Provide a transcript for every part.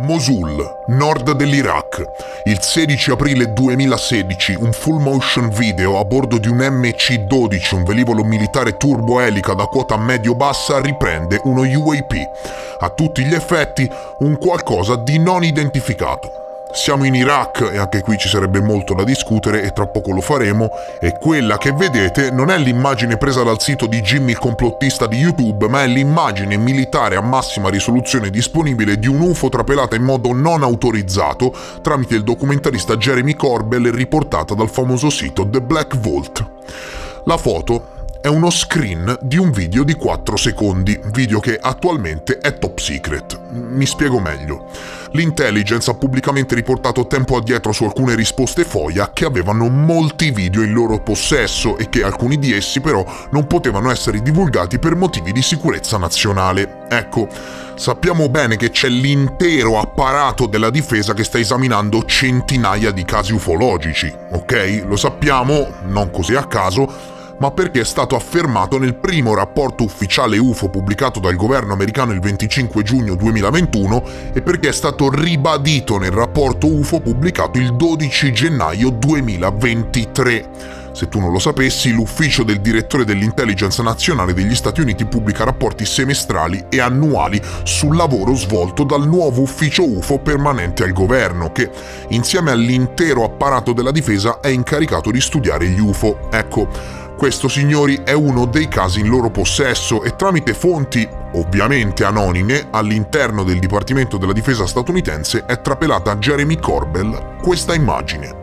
Mosul, nord dell'Iraq. Il 16 aprile 2016 un full motion video a bordo di un MC-12, un velivolo militare turboelica da quota medio-bassa, riprende uno UAP. A tutti gli effetti un qualcosa di non identificato. Siamo in Iraq e anche qui ci sarebbe molto da discutere e tra poco lo faremo, e quella che vedete non è l'immagine presa dal sito di Jimmy il complottista di YouTube, ma è l'immagine militare a massima risoluzione disponibile di un UFO trapelata in modo non autorizzato tramite il documentarista Jeremy Corbell e riportata dal famoso sito The Black Vault. La foto è uno screen di un video di 4 secondi, video che attualmente è top secret. Mi spiego meglio. L'intelligence ha pubblicamente riportato tempo addietro su alcune risposte FOIA che avevano molti video in loro possesso e che alcuni di essi però non potevano essere divulgati per motivi di sicurezza nazionale. Ecco, sappiamo bene che c'è l'intero apparato della difesa che sta esaminando centinaia di casi ufologici, ok? Lo sappiamo, non così a caso, ma perché è stato affermato nel primo rapporto ufficiale UFO pubblicato dal governo americano il 25 giugno 2021 e perché è stato ribadito nel rapporto UFO pubblicato il 12 gennaio 2023. Se tu non lo sapessi, l'ufficio del direttore dell'Intelligence Nazionale degli Stati Uniti pubblica rapporti semestrali e annuali sul lavoro svolto dal nuovo ufficio UFO permanente al governo, che, insieme all'intero apparato della difesa, è incaricato di studiare gli UFO. Ecco, questo, signori, è uno dei casi in loro possesso e tramite fonti, ovviamente anonime, all'interno del Dipartimento della Difesa statunitense è trapelata a Jeremy Corbell questa immagine.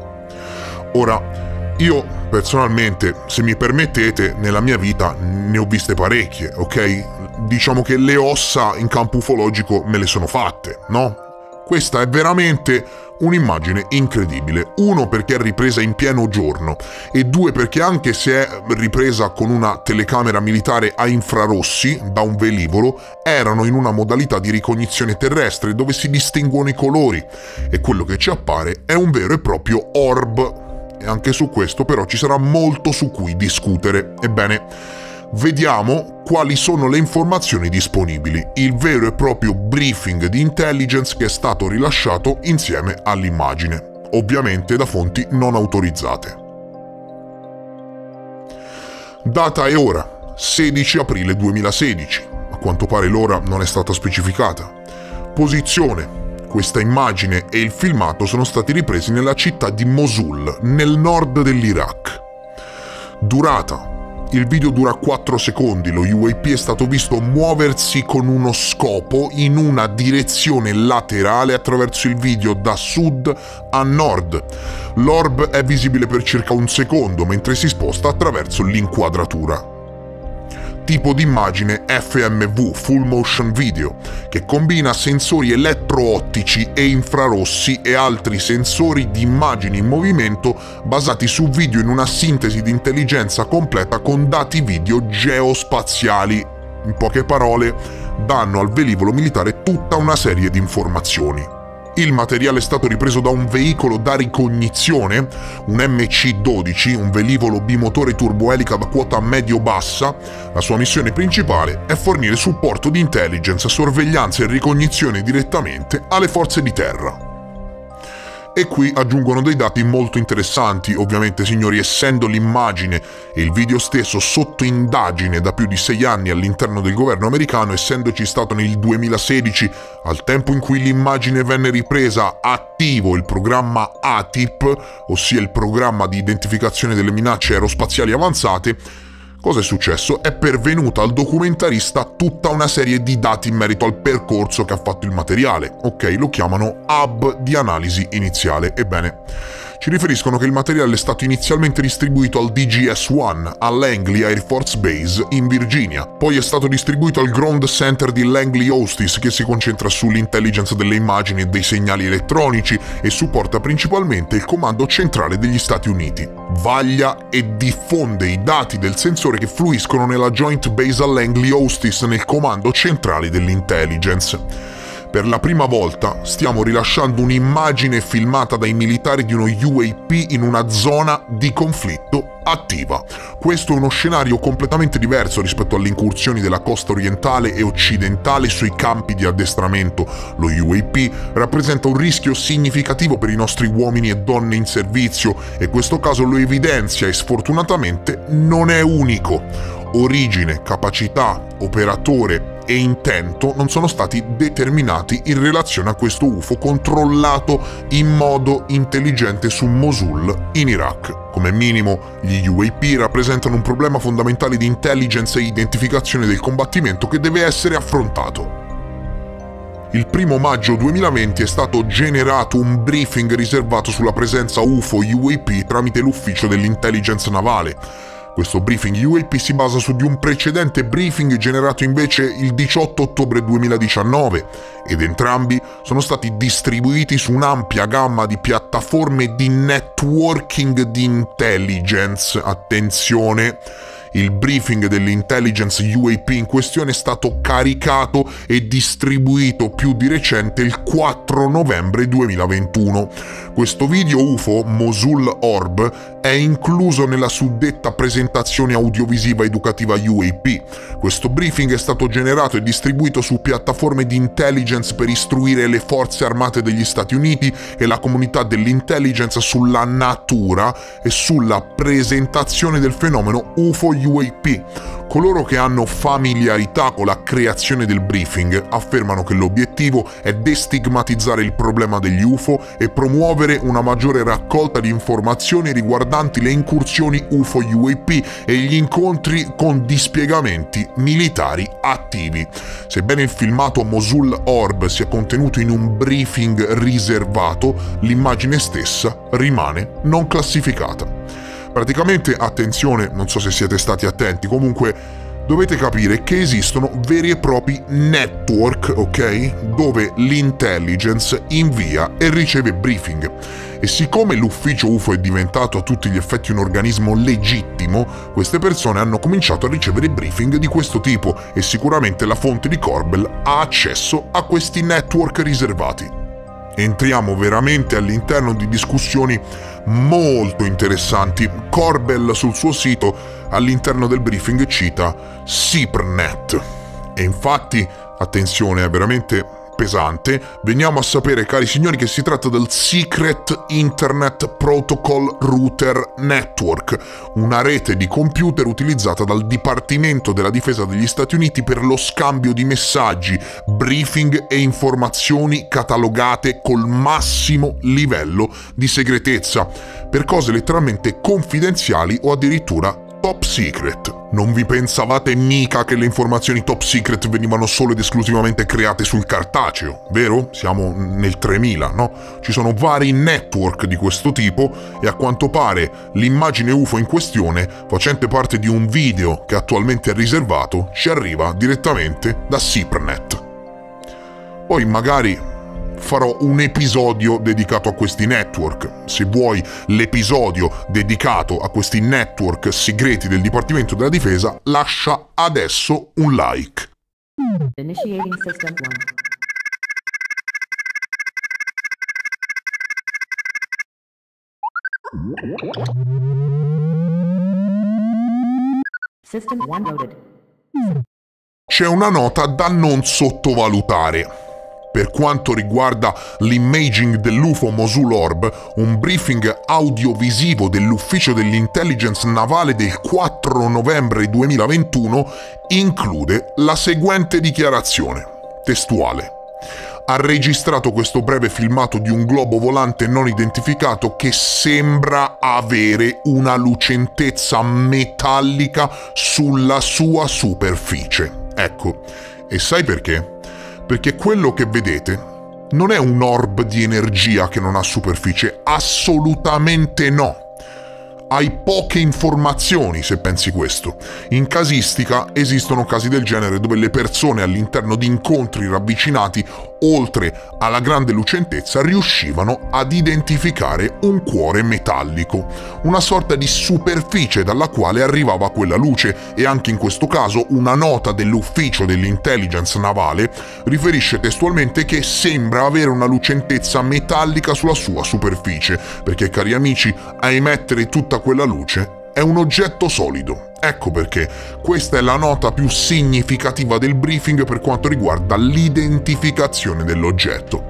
Ora, io personalmente, se mi permettete, nella mia vita ne ho viste parecchie, ok? Diciamo che le ossa in campo ufologico me le sono fatte, no? Questa è veramente un'immagine incredibile. Uno, perché è ripresa in pieno giorno, e due, perché anche se è ripresa con una telecamera militare a infrarossi da un velivolo, erano in una modalità di ricognizione terrestre dove si distinguono i colori, e quello che ci appare è un vero e proprio orb. E anche su questo però ci sarà molto su cui discutere. Ebbene, vediamo quali sono le informazioni disponibili, il vero e proprio briefing di intelligence che è stato rilasciato insieme all'immagine, ovviamente da fonti non autorizzate. Data e ora, 16 aprile 2016, a quanto pare l'ora non è stata specificata. Posizione. Questa immagine e il filmato sono stati ripresi nella città di Mosul, nel nord dell'Iraq. Durata. Il video dura 4 secondi, lo UAP è stato visto muoversi con uno scopo in una direzione laterale attraverso il video da sud a nord. L'orb è visibile per circa un secondo mentre si sposta attraverso l'inquadratura. Tipo di immagine FMV, Full Motion Video, che combina sensori elettro-ottici e infrarossi e altri sensori di immagini in movimento basati su video in una sintesi di intelligenza completa con dati video geospaziali. In poche parole, danno al velivolo militare tutta una serie di informazioni. Il materiale è stato ripreso da un veicolo da ricognizione, un MC-12, un velivolo bimotore turboelica da quota medio-bassa. La sua missione principale è fornire supporto di intelligence, sorveglianza e ricognizione direttamente alle forze di terra. E qui aggiungono dei dati molto interessanti, ovviamente, signori, essendo l'immagine e il video stesso sotto indagine da più di 6 anni all'interno del governo americano, essendoci stato nel 2016, al tempo in cui l'immagine venne ripresa, attivo il programma ATIP, ossia il programma di identificazione delle minacce aerospaziali avanzate. Cosa è successo? È pervenuta al documentarista tutta una serie di dati in merito al percorso che ha fatto il materiale. Ok, lo chiamano hub di analisi iniziale. Ebbene, ci riferiscono che il materiale è stato inizialmente distribuito al DGS-1 a Langley Air Force Base in Virginia, poi è stato distribuito al Ground Center di Langley Hostis, che si concentra sull'intelligence delle immagini e dei segnali elettronici e supporta principalmente il comando centrale degli Stati Uniti. Vaglia e diffonde i dati del sensore che fluiscono nella Joint Base a Langley Hostis nel comando centrale dell'intelligence. Per la prima volta stiamo rilasciando un'immagine filmata dai militari di uno UAP in una zona di conflitto attiva. Questo è uno scenario completamente diverso rispetto alle incursioni della costa orientale e occidentale sui campi di addestramento. Lo UAP rappresenta un rischio significativo per i nostri uomini e donne in servizio e questo caso lo evidenzia e sfortunatamente non è unico. Origine, capacità, operatore e intento non sono stati determinati in relazione a questo UFO controllato in modo intelligente su Mosul, in Iraq. Come minimo, gli UAP rappresentano un problema fondamentale di intelligence e identificazione del combattimento che deve essere affrontato. Il 1 maggio 2020 è stato generato un briefing riservato sulla presenza UFO UAP tramite l'ufficio dell'intelligence navale. Questo briefing UAP si basa su di un precedente briefing generato invece il 18 ottobre 2019 ed entrambi sono stati distribuiti su un'ampia gamma di piattaforme di networking di intelligence. Attenzione! Il briefing dell'intelligence UAP in questione è stato caricato e distribuito più di recente il 4 novembre 2021. Questo video UFO, Mosul Orb, è incluso nella suddetta presentazione audiovisiva educativa UAP. Questo briefing è stato generato e distribuito su piattaforme di intelligence per istruire le forze armate degli Stati Uniti e la comunità dell'intelligence sulla natura e sulla presentazione del fenomeno UFO UAP. Coloro che hanno familiarità con la creazione del briefing affermano che l'obiettivo è destigmatizzare il problema degli UFO e promuovere una maggiore raccolta di informazioni riguardanti le incursioni UFO UAP e gli incontri con dispiegamenti militari attivi. Sebbene il filmato Mosul Orb sia contenuto in un briefing riservato, l'immagine stessa rimane non classificata. Praticamente, attenzione, non so se siete stati attenti, comunque dovete capire che esistono veri e propri network, ok? Dove l'intelligence invia e riceve briefing. E siccome l'ufficio UFO è diventato a tutti gli effetti un organismo legittimo, queste persone hanno cominciato a ricevere briefing di questo tipo e sicuramente la fonte di Corbell ha accesso a questi network riservati. Entriamo veramente all'interno di discussioni molto interessanti. Corbell sul suo sito all'interno del briefing cita SIPRNet e infatti, attenzione, è veramente pesante, veniamo a sapere, cari signori, che si tratta del Secret Internet Protocol Router Network, una rete di computer utilizzata dal Dipartimento della Difesa degli Stati Uniti per lo scambio di messaggi, briefing e informazioni catalogate col massimo livello di segretezza, per cose letteralmente confidenziali o addirittura top secret. Non vi pensavate mica che le informazioni top secret venivano solo ed esclusivamente create sul cartaceo, vero? Siamo nel 3000, no? Ci sono vari network di questo tipo e a quanto pare l'immagine UFO in questione, facente parte di un video che attualmente è riservato, ci arriva direttamente da SIPRNet. Poi magari farò un episodio dedicato a questi network. Se vuoi l'episodio dedicato a questi network segreti del Dipartimento della Difesa, lascia adesso un like. Initiating System 1. System 1 loaded. C'è una nota da non sottovalutare. Per quanto riguarda l'imaging dell'UFO Mosul Orb, un briefing audiovisivo dell'ufficio dell'intelligence navale del 4 novembre 2021 include la seguente dichiarazione, testuale. Ha registrato questo breve filmato di un globo volante non identificato che sembra avere una lucentezza metallica sulla sua superficie. Ecco, e sai perché? Perché quello che vedete non è un orb di energia che non ha superficie, assolutamente no. Hai poche informazioni se pensi questo. In casistica esistono casi del genere dove le persone all'interno di incontri ravvicinati oltre alla grande lucentezza, riuscivano ad identificare un cuore metallico, una sorta di superficie dalla quale arrivava quella luce, e anche in questo caso una nota dell'ufficio dell'intelligence navale riferisce testualmente che sembra avere una lucentezza metallica sulla sua superficie, perché, cari amici, a emettere tutta quella luce è un oggetto solido. Ecco perché questa è la nota più significativa del briefing per quanto riguarda l'identificazione dell'oggetto.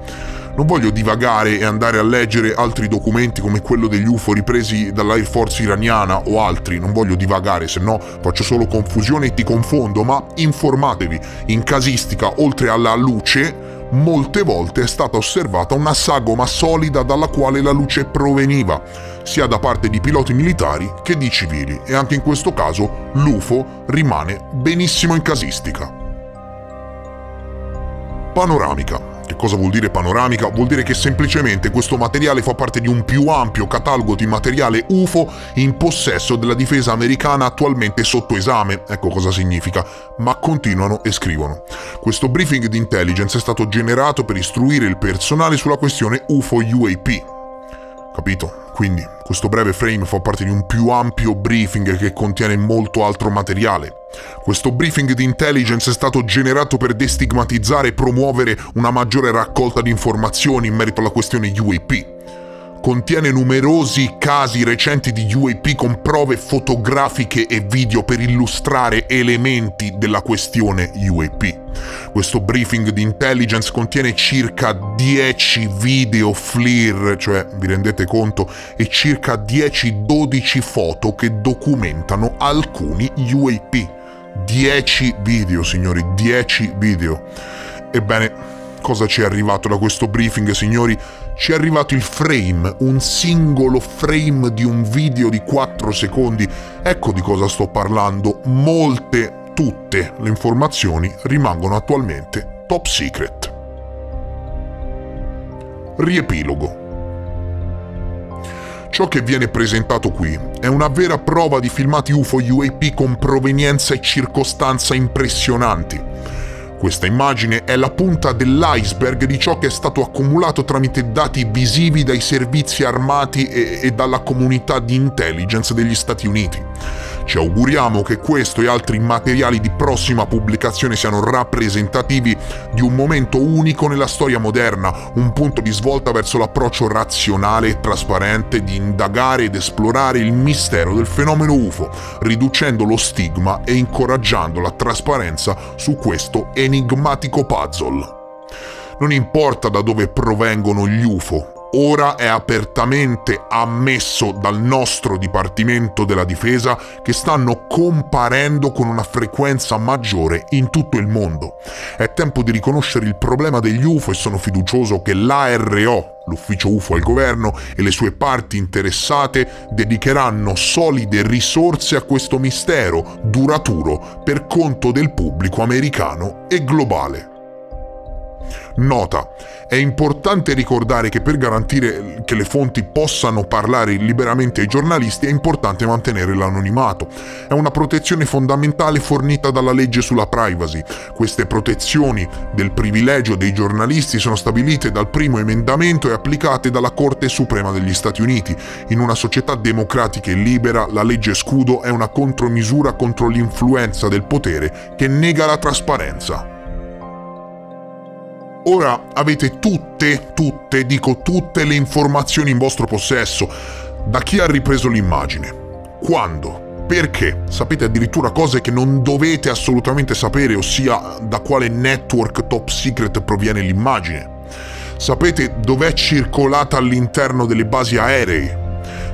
Non voglio divagare e andare a leggere altri documenti come quello degli UFO ripresi dall'Air Force iraniana o altri, non voglio divagare, se no faccio solo confusione e ti confondo, ma informatevi. In casistica, oltre alla luce, molte volte è stata osservata una sagoma solida dalla quale la luce proveniva, sia da parte di piloti militari che di civili, e anche in questo caso l'UFO rimane benissimo in casistica. Panoramica. Che cosa vuol dire panoramica? Vuol dire che semplicemente questo materiale fa parte di un più ampio catalogo di materiale UFO in possesso della difesa americana attualmente sotto esame. Ecco cosa significa. Ma continuano e scrivono: questo briefing di intelligence è stato generato per istruire il personale sulla questione UFO-UAP. Capito? Quindi questo breve frame fa parte di un più ampio briefing che contiene molto altro materiale. Questo briefing di intelligence è stato generato per destigmatizzare e promuovere una maggiore raccolta di informazioni in merito alla questione UAP. Contiene numerosi casi recenti di UAP con prove fotografiche e video per illustrare elementi della questione UAP. Questo briefing di intelligence contiene circa 10 video FLIR, cioè vi rendete conto, e circa 10-12 foto che documentano alcuni UAP. 10 video, signori, 10 video. Ebbene, cosa ci è arrivato da questo briefing, signori? Ci è arrivato il frame, un singolo frame di un video di 4 secondi. Ecco di cosa sto parlando. Tutte le informazioni rimangono attualmente top secret. Riepilogo. Ciò che viene presentato qui è una vera prova di filmati UFO-UAP con provenienza e circostanza impressionanti. Questa immagine è la punta dell'iceberg di ciò che è stato accumulato tramite dati visivi dai servizi armati e dalla comunità di intelligence degli Stati Uniti. Ci auguriamo che questo e altri materiali di prossima pubblicazione siano rappresentativi di un momento unico nella storia moderna, un punto di svolta verso l'approccio razionale e trasparente di indagare ed esplorare il mistero del fenomeno UFO, riducendo lo stigma e incoraggiando la trasparenza su questo enigmatico puzzle. Non importa da dove provengono gli UFO, ora è apertamente ammesso dal nostro Dipartimento della Difesa che stanno comparendo con una frequenza maggiore in tutto il mondo. È tempo di riconoscere il problema degli UFO e sono fiducioso che l'ARO, l'ufficio UFO al governo, e le sue parti interessate dedicheranno solide risorse a questo mistero duraturo per conto del pubblico americano e globale. Nota: è importante ricordare che per garantire che le fonti possano parlare liberamente ai giornalisti è importante mantenere l'anonimato. È una protezione fondamentale fornita dalla legge sulla privacy. Queste protezioni del privilegio dei giornalisti sono stabilite dal primo emendamento e applicate dalla Corte Suprema degli Stati Uniti. In una società democratica e libera, la legge scudo è una contromisura contro l'influenza del potere che nega la trasparenza. Ora avete tutte le informazioni in vostro possesso. Da chi ha ripreso l'immagine? Quando? Perché? Sapete addirittura cose che non dovete assolutamente sapere, ossia da quale network top secret proviene l'immagine. Sapete dov'è circolata all'interno delle basi aeree.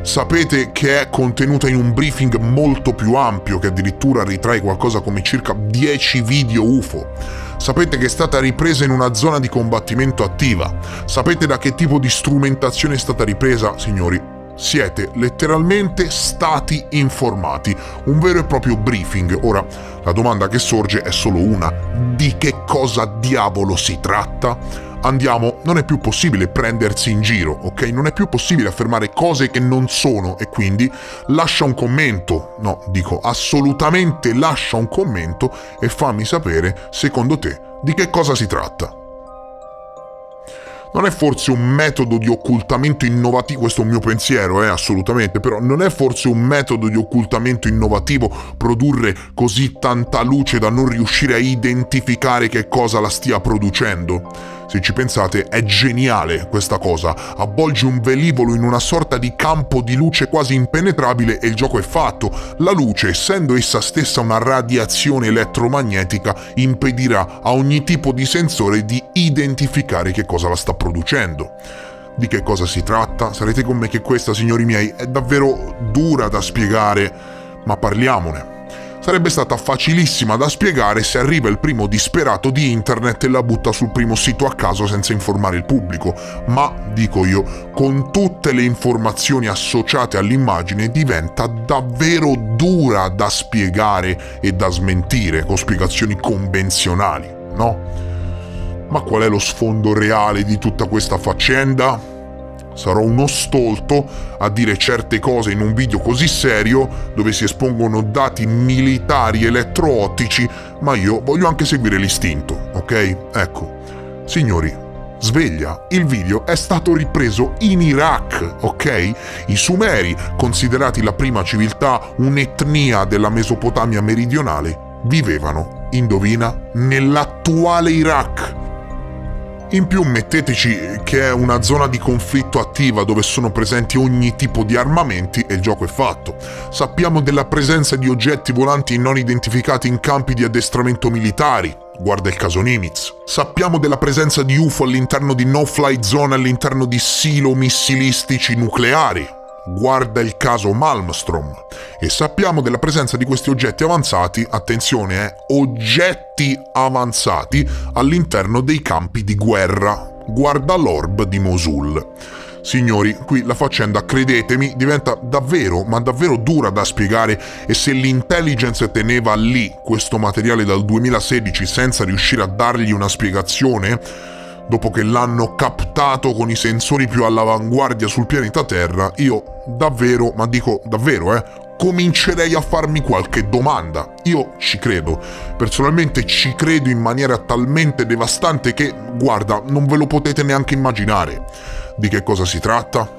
Sapete che è contenuta in un briefing molto più ampio che addirittura ritrae qualcosa come circa 10 video UFO. Sapete che è stata ripresa in una zona di combattimento attiva. Sapete da che tipo di strumentazione è stata ripresa, signori? Siete letteralmente stati informati. Un vero e proprio briefing. Ora, la domanda che sorge è solo una. Di che cosa diavolo si tratta? Andiamo, non è più possibile prendersi in giro, ok? Non è più possibile affermare cose che non sono e quindi lascia un commento. No, dico assolutamente lascia un commento e fammi sapere, secondo te, di che cosa si tratta. Non è forse un metodo di occultamento innovativo, questo è un mio pensiero, assolutamente, però non è forse un metodo di occultamento innovativo produrre così tanta luce da non riuscire a identificare che cosa la stia producendo? Se ci pensate, è geniale questa cosa. Avvolgi un velivolo in una sorta di campo di luce quasi impenetrabile e il gioco è fatto. La luce, essendo essa stessa una radiazione elettromagnetica, impedirà a ogni tipo di sensore di identificare che cosa la sta producendo. Di che cosa si tratta? Sarete con me che questa, signori miei, è davvero dura da spiegare, ma parliamone. Sarebbe stata facilissima da spiegare se arriva il primo disperato di internet e la butta sul primo sito a caso senza informare il pubblico, ma, dico io, con tutte le informazioni associate all'immagine diventa davvero dura da spiegare e da smentire con spiegazioni convenzionali, no? Ma qual è lo sfondo reale di tutta questa faccenda? Sarò uno stolto a dire certe cose in un video così serio dove si espongono dati militari elettro-ottici, ma io voglio anche seguire l'istinto, ok? Ecco, signori, sveglia, il video è stato ripreso in Iraq, ok? I Sumeri, considerati la prima civiltà, un'etnia della Mesopotamia meridionale, vivevano, indovina, nell'attuale Iraq. In più metteteci che è una zona di conflitto attiva dove sono presenti ogni tipo di armamenti e il gioco è fatto. Sappiamo della presenza di oggetti volanti non identificati in campi di addestramento militari. Guarda il caso Nimitz. Sappiamo della presenza di UFO all'interno di no-fly zone all'interno di silo missilistici nucleari. Guarda il caso Malmstrom. E sappiamo della presenza di questi oggetti avanzati, attenzione, oggetti avanzati all'interno dei campi di guerra. Guarda l'orb di Mosul. Signori, qui la faccenda, credetemi, diventa davvero, ma davvero dura da spiegare e se l'intelligence teneva lì questo materiale dal 2016 senza riuscire a dargli una spiegazione, dopo che l'hanno captato con i sensori più all'avanguardia sul pianeta Terra, io davvero, ma dico davvero, comincerei a farmi qualche domanda. Io ci credo, personalmente ci credo in maniera talmente devastante che, guarda, non ve lo potete neanche immaginare. Di che cosa si tratta?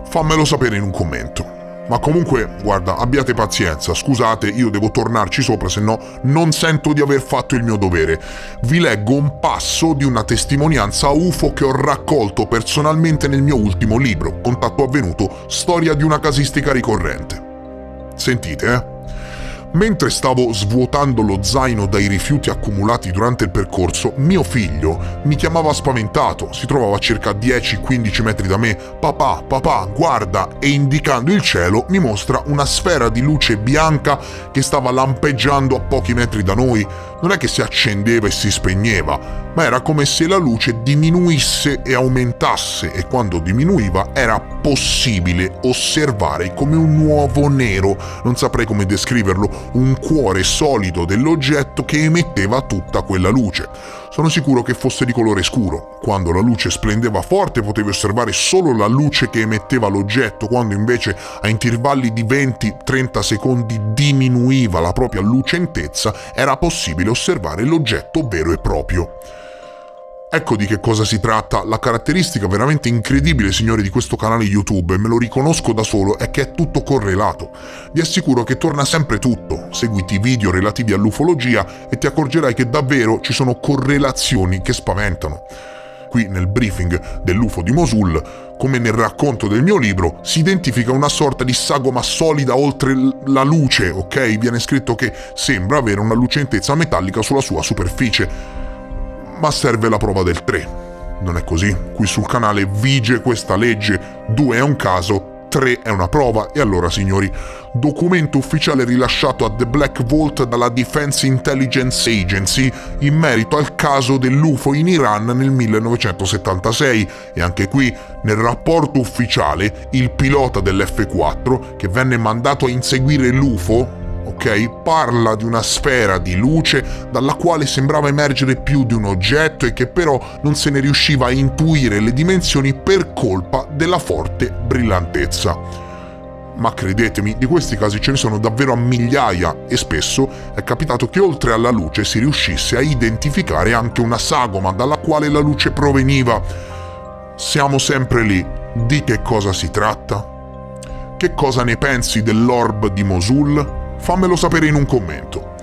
Fammelo sapere in un commento. Ma comunque, guarda, abbiate pazienza, scusate, io devo tornarci sopra, se no non sento di aver fatto il mio dovere. Vi leggo un passo di una testimonianza UFO che ho raccolto personalmente nel mio ultimo libro, Contatto avvenuto, storia di una casistica ricorrente. Sentite, Mentre stavo svuotando lo zaino dai rifiuti accumulati durante il percorso, mio figlio mi chiamava spaventato, si trovava a circa 10-15 metri da me. Papà, papà, guarda, e indicando il cielo mi mostra una sfera di luce bianca che stava lampeggiando a pochi metri da noi. Non è che si accendeva e si spegneva, ma era come se la luce diminuisse e aumentasse, e quando diminuiva era possibile osservare come un uovo nero, non saprei come descriverlo, un cuore solido dell'oggetto che emetteva tutta quella luce. Sono sicuro che fosse di colore scuro. Quando la luce splendeva forte potevi osservare solo la luce che emetteva l'oggetto, quando invece a intervalli di 20-30 secondi diminuiva la propria lucentezza, era possibile osservare l'oggetto vero e proprio. Ecco di che cosa si tratta. La caratteristica veramente incredibile, signori, di questo canale YouTube, e me lo riconosco da solo, è che è tutto correlato. Vi assicuro che torna sempre tutto. Seguiti i video relativi all'ufologia e ti accorgerai che davvero ci sono correlazioni che spaventano. Qui nel briefing dell'UFO di Mosul, come nel racconto del mio libro, si identifica una sorta di sagoma solida oltre la luce, ok? Viene scritto che sembra avere una lucentezza metallica sulla sua superficie. Ma serve la prova del 3. Non è così? Qui sul canale vige questa legge: 2 è un caso, 3 è una prova. E allora, signori, documento ufficiale rilasciato a The Black Vault dalla Defense Intelligence Agency in merito al caso dell'UFO in Iran nel 1976. E anche qui, nel rapporto ufficiale, il pilota dell'F4, che venne mandato a inseguire l'UFO, ok, parla di una sfera di luce dalla quale sembrava emergere più di un oggetto e che però non se ne riusciva a intuire le dimensioni per colpa della forte brillantezza. Ma credetemi, di questi casi ce ne sono davvero a migliaia e spesso è capitato che oltre alla luce si riuscisse a identificare anche una sagoma dalla quale la luce proveniva. Siamo sempre lì. Di che cosa si tratta? Che cosa ne pensi dell'orb di Mosul? Fammelo sapere in un commento.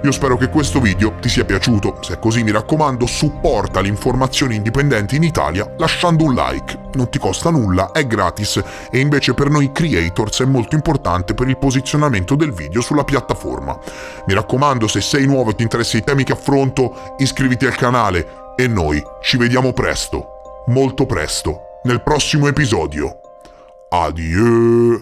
Io spero che questo video ti sia piaciuto, se è così mi raccomando supporta le informazioni indipendenti in Italia lasciando un like, non ti costa nulla, è gratis e invece per noi creators è molto importante per il posizionamento del video sulla piattaforma. Mi raccomando, se sei nuovo e ti interessano i temi che affronto, iscriviti al canale e noi ci vediamo presto, molto presto, nel prossimo episodio. Adieu!